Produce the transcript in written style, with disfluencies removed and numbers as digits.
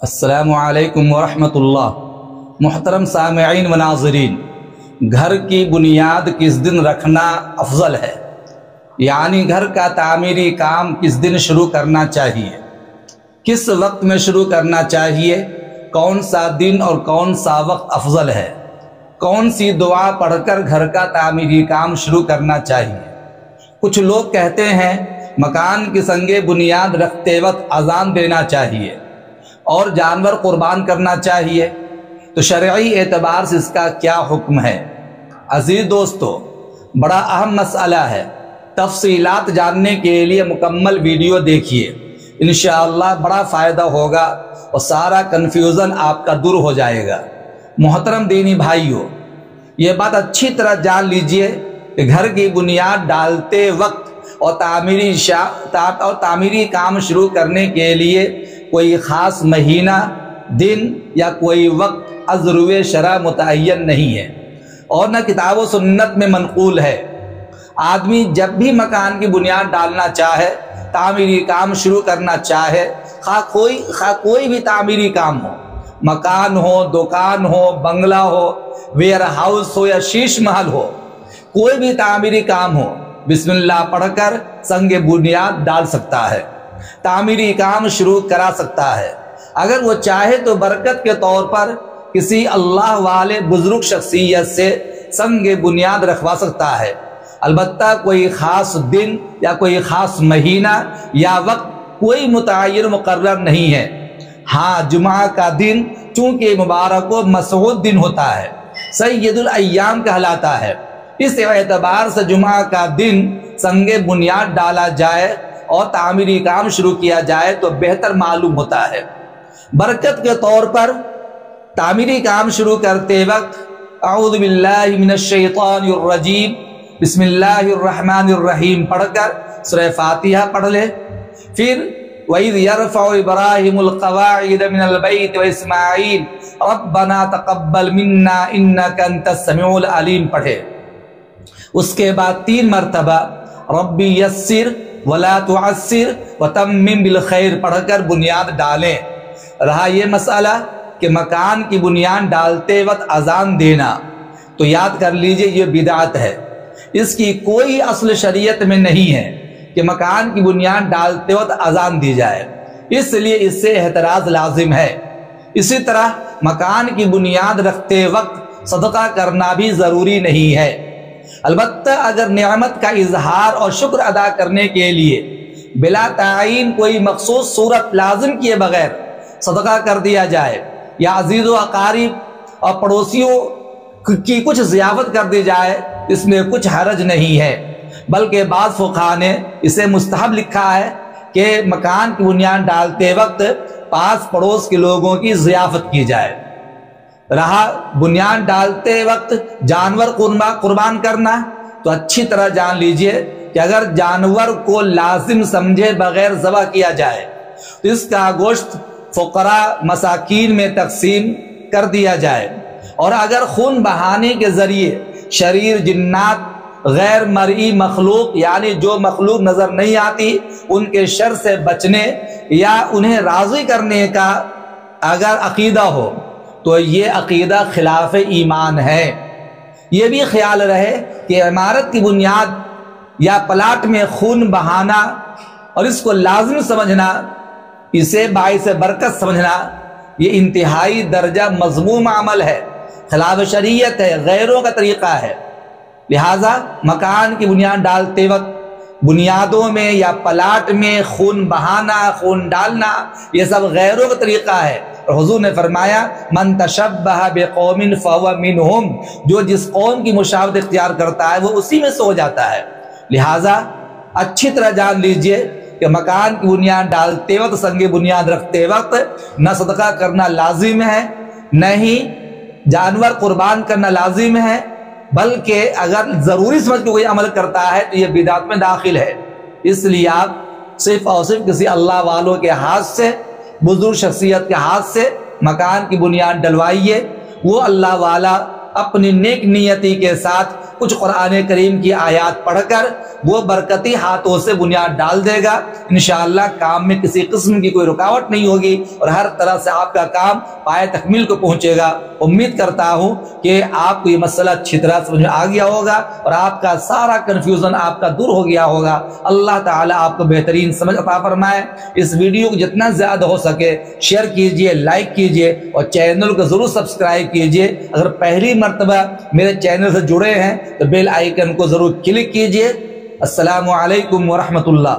السلام علیکم ورحمۃ اللہ۔ محترم سامعین و ناظرین، گھر کی بنیاد کس دن رکھنا افضل ہے؟ یعنی گھر کا تعمیری کام کس دن شروع کرنا چاہیے، کس وقت میں شروع کرنا چاہیے، کون سا دن اور کون سا وقت افضل ہے، کون سی دعا پڑھ کر گھر کا تعمیری کام شروع کرنا چاہیے۔ کچھ لوگ کہتے ہیں مکان کی سنگ بنیاد رکھتے وقت اذان دینا چاہیے اور جانور قربان کرنا چاہیے، تو شرعی اعتبار سے اس کا کیا حکم ہے؟ عزیز دوستو، بڑا اہم مسئلہ ہے۔ تفصیلات جاننے کے لیے مکمل ویڈیو دیکھیے، انشاءاللہ بڑا فائدہ ہوگا اور سارا کنفیوژن آپ کا دور ہو جائے گا۔ محترم دینی بھائیوں، یہ بات اچھی طرح جان لیجئے کہ گھر کی بنیاد ڈالتے وقت اور تعمیری کام شروع کرنے کے لیے کوئی خاص مہینہ، دن یا کوئی وقت از روئے شرع متعین نہیں ہے اور نہ کتاب و سنت میں منقول ہے۔ آدمی جب بھی مکان کی بنیاد ڈالنا چاہے، تعمیری کام شروع کرنا چاہے، خواہ کوئی بھی تعمیری کام ہو، مکان ہو، دکان ہو، بنگلہ ہو، ویئر ہاؤس ہو یا شیش محل ہو، کوئی بھی تعمیری کام ہو، بسم اللہ پڑھ کر سنگ بنیاد ڈال سکتا ہے، تعمیری کام شروع کرا سکتا ہے۔ اگر وہ چاہے تو برکت کے طور پر کسی اللہ والے بزرگ شخصیت سے سنگ بنیاد رکھوا سکتا ہے۔ البتہ کوئی خاص دن یا کوئی خاص مہینہ یا وقت کوئی متعین مقرر نہیں ہے۔ ہاں، جمعہ کا دن چونکہ مبارک و مسعود دن ہوتا ہے، سید الایام کہلاتا ہے، اس اعتبار سے جمعہ کا دن سنگ بنیاد ڈالا جائے اور تعمیری کام شروع کیا جائے تو بہتر معلوم ہوتا ہے۔ برکت کے طور پر تعمیری کام شروع کرتے وقت اعوذ باللہ من الشیطان الرجیم بسم اللہ الرحمن الرحیم پڑھ کر سورہ فاتحہ پڑھ لے، پھر وَإِذْ يَرْفَعُ إِبْرَاهِيمُ الْقَوَاعِدَ مِنَ الْبَيْتِ وَإِسْمَاعِيلُ رَبَّنَا تَقَبَّلْ مِنَّا إِنَّكَ أَنْتَ السَّمِيعُ الْعَلِيمُ پڑھے۔ اس کے بعد 3 مرتبہ ربی یسر ولا تعسر وتمم بالخیر پڑھ کر بنیاد ڈالیں۔ رہا یہ مسئلہ کہ مکان کی بنیاد ڈالتے وقت اذان دینا، تو یاد کر لیجئے یہ بدعت ہے، اس کی کوئی اصل شریعت میں نہیں ہے کہ مکان کی بنیاد ڈالتے وقت اذان دی جائے، اس لیے اس سے احتراز لازم ہے۔ اسی طرح مکان کی بنیاد رکھتے وقت صدقہ کرنا بھی ضروری نہیں ہے، البتہ اگر نعمت کا اظہار اور شکر ادا کرنے کے لیے بلا تعین کوئی مخصوص صورت لازم کیے بغیر صدقہ کر دیا جائے یا عزیز و اقارب اور پڑوسیوں کی کچھ ضیافت کر دی جائے، اس میں کچھ حرج نہیں ہے، بلکہ بعض فقہاء نے اسے مستحب لکھا ہے کہ مکان کی بنیاد ڈالتے وقت پاس پڑوس کے لوگوں کی ضیافت کی جائے۔ رہا بنیاد ڈالتے وقت جانور قربان کرنا، تو اچھی طرح جان لیجئے کہ اگر جانور کو لازم سمجھے بغیر ذبح کیا جائے تو اس کا گوشت فقراء مساکین میں تقسیم کر دیا جائے، اور اگر خون بہانے کے ذریعے شریر جنات غیر مرئی مخلوق یعنی جو مخلوق نظر نہیں آتی ان کے شر سے بچنے یا انہیں راضی کرنے کا اگر عقیدہ ہو تو یہ عقیدہ خلاف ایمان ہے۔ یہ بھی خیال رہے کہ عمارت کی بنیاد یا پلاٹ میں خون بہانا اور اس کو لازم سمجھنا، اسے باعث برکت سمجھنا، یہ انتہائی درجہ مذموم عمل ہے، خلاف شریعت ہے، غیروں کا طریقہ ہے۔ لہٰذا مکان کی بنیاد ڈالتے وقت بنیادوں میں یا پلاٹ میں خون بہانا، خون ڈالنا، یہ سب غیروں کا طریقہ ہے، اور حضور نے فرمایا من تشبہ بقوم فہو منہم، جو جس قوم کی مشابہت اختیار کرتا ہے وہ اسی میں سے ہو جاتا ہے۔ لہٰذا اچھی طرح جان لیجئے کہ مکان کی بنیاد ڈالتے وقت، سنگ بنیاد رکھتے وقت نہ صدقہ کرنا لازم ہے، نہ ہی جانور قربان کرنا لازم ہے، بلکہ اگر ضروری سمجھ کے کوئی عمل کرتا ہے تو یہ بدعت میں داخل ہے۔ اس لیے آپ صرف اور صرف کسی اللہ والوں کے ہاتھ سے، بزرگ شخصیت کے ہاتھ سے مکان کی بنیاد ڈلوائیے، وہ اللہ والا اپنی نیک نیتی کے ساتھ کچھ قرآن کریم کی آیات پڑھ کر وہ برکتی ہاتھوں سے بنیاد ڈال دے گا۔ انشاءاللہ کام میں کسی قسم کی کوئی رکاوٹ نہیں ہوگی اور ہر طرح سے آپ کا کام پائے تکمیل کو پہنچے گا۔ امید کرتا ہوں کہ آپ کو یہ مسئلہ اچھی طرح سمجھ میں آ گیا ہوگا اور آپ کا سارا کنفیوژن آپ کا دور ہو گیا ہوگا۔ اللہ تعالیٰ آپ کو بہترین سمجھ عطا فرمائے۔ اس ویڈیو کو جتنا زیادہ ہو سکے شیئر کیجئے، لائک کیجئے اور چینل کو ضرور سبسکرائب کیجئے۔ اگر پہلی مرتبہ میرے چینل سے جڑے ہیں تو بیل آئیکن کو ضرور کلک کیجئے۔ السلام علیکم ورحمۃ اللہ۔